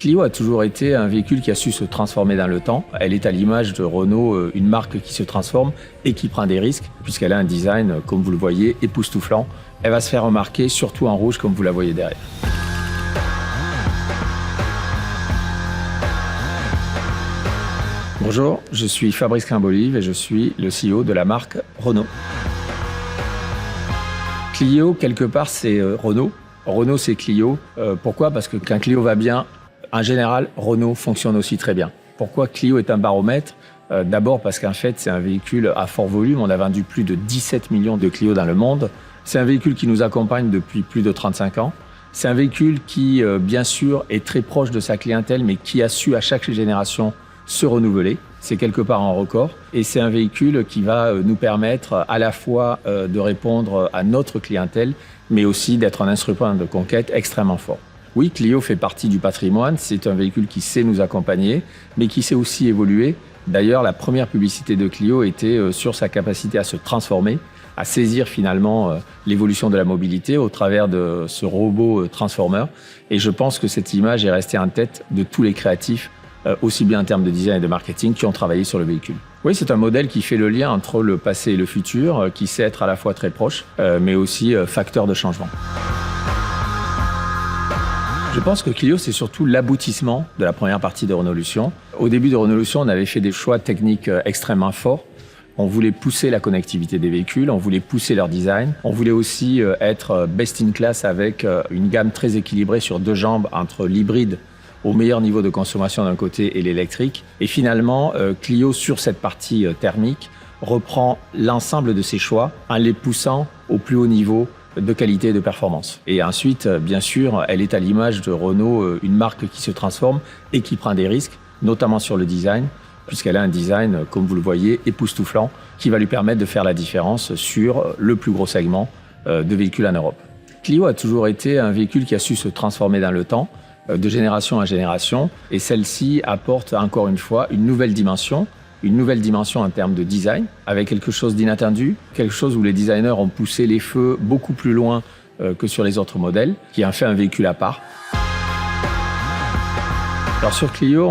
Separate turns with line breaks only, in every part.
Clio a toujours été un véhicule qui a su se transformer dans le temps. Elle est à l'image de Renault, une marque qui se transforme et qui prend des risques, puisqu'elle a un design, comme vous le voyez, époustouflant. Elle va se faire remarquer, surtout en rouge, comme vous la voyez derrière. Bonjour, je suis Fabrice Crimbollive et je suis le CEO de la marque Renault. Clio, quelque part, c'est Renault. Renault, c'est Clio. Pourquoi? Parce que quand Clio va bien, en général, Renault fonctionne aussi très bien. Pourquoi Clio est un baromètre? D'abord parce qu'en fait, c'est un véhicule à fort volume. On a vendu plus de 17 millions de Clio dans le monde. C'est un véhicule qui nous accompagne depuis plus de 35 ans. C'est un véhicule qui, bien sûr, est très proche de sa clientèle, mais qui a su à chaque génération se renouveler. C'est quelque part un record. Et c'est un véhicule qui va nous permettre à la fois de répondre à notre clientèle, mais aussi d'être un instrument de conquête extrêmement fort. Oui, Clio fait partie du patrimoine. C'est un véhicule qui sait nous accompagner, mais qui sait aussi évoluer. D'ailleurs, la première publicité de Clio était sur sa capacité à se transformer, à saisir finalement l'évolution de la mobilité au travers de ce robot Transformer. Et je pense que cette image est restée en tête de tous les créatifs, aussi bien en termes de design et de marketing, qui ont travaillé sur le véhicule. Oui, c'est un modèle qui fait le lien entre le passé et le futur, qui sait être à la fois très proche, mais aussi facteur de changement. Je pense que Clio, c'est surtout l'aboutissement de la première partie de Renaulution. Au début de Renaulution, on avait fait des choix techniques extrêmement forts. On voulait pousser la connectivité des véhicules, on voulait pousser leur design. On voulait aussi être best in class avec une gamme très équilibrée sur deux jambes entre l'hybride au meilleur niveau de consommation d'un côté et l'électrique. Et finalement, Clio, sur cette partie thermique, reprend l'ensemble de ses choix en les poussant au plus haut niveau de qualité et de performance. Et ensuite, bien sûr, elle est à l'image de Renault, une marque qui se transforme et qui prend des risques, notamment sur le design, puisqu'elle a un design, comme vous le voyez, époustouflant, qui va lui permettre de faire la différence sur le plus gros segment de véhicules en Europe. Clio a toujours été un véhicule qui a su se transformer dans le temps, de génération en génération, et celle-ci apporte encore une fois une nouvelle dimension en termes de design, avec quelque chose d'inattendu, quelque chose où les designers ont poussé les feux beaucoup plus loin que sur les autres modèles, qui en fait un véhicule à part. Alors sur Clio,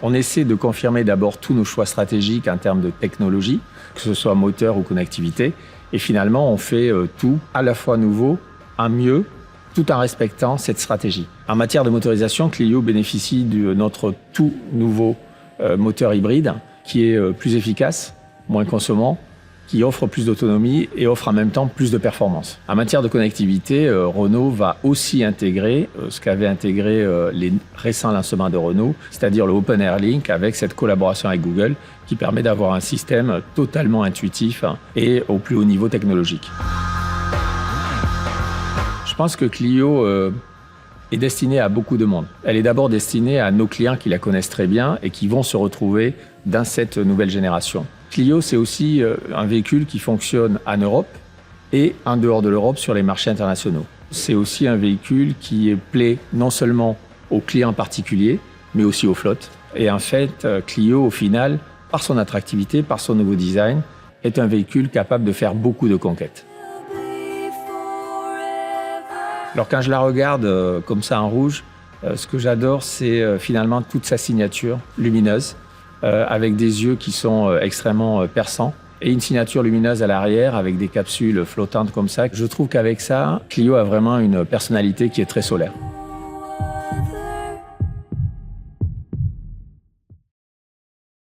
on essaie de confirmer d'abord tous nos choix stratégiques en termes de technologie, que ce soit moteur ou connectivité, et finalement on fait tout à la fois nouveau, en mieux, tout en respectant cette stratégie. En matière de motorisation, Clio bénéficie de notre tout nouveau moteur hybride, qui est plus efficace, moins consommant, qui offre plus d'autonomie et offre en même temps plus de performance. En matière de connectivité, Renault va aussi intégrer ce qu'avaient intégré les récents lancements de Renault, c'est-à-dire le Open Air Link avec cette collaboration avec Google qui permet d'avoir un système totalement intuitif et au plus haut niveau technologique. Je pense que Clio est destinée à beaucoup de monde. Elle est d'abord destinée à nos clients qui la connaissent très bien et qui vont se retrouver dans cette nouvelle génération. Clio, c'est aussi un véhicule qui fonctionne en Europe et en dehors de l'Europe sur les marchés internationaux. C'est aussi un véhicule qui plaît non seulement aux clients particuliers, mais aussi aux flottes. Et en fait, Clio, au final, par son attractivité, par son nouveau design, est un véhicule capable de faire beaucoup de conquêtes. Alors quand je la regarde comme ça en rouge, ce que j'adore, c'est finalement toute sa signature lumineuse, avec des yeux qui sont extrêmement perçants, et une signature lumineuse à l'arrière avec des capsules flottantes comme ça. Je trouve qu'avec ça, Clio a vraiment une personnalité qui est très solaire.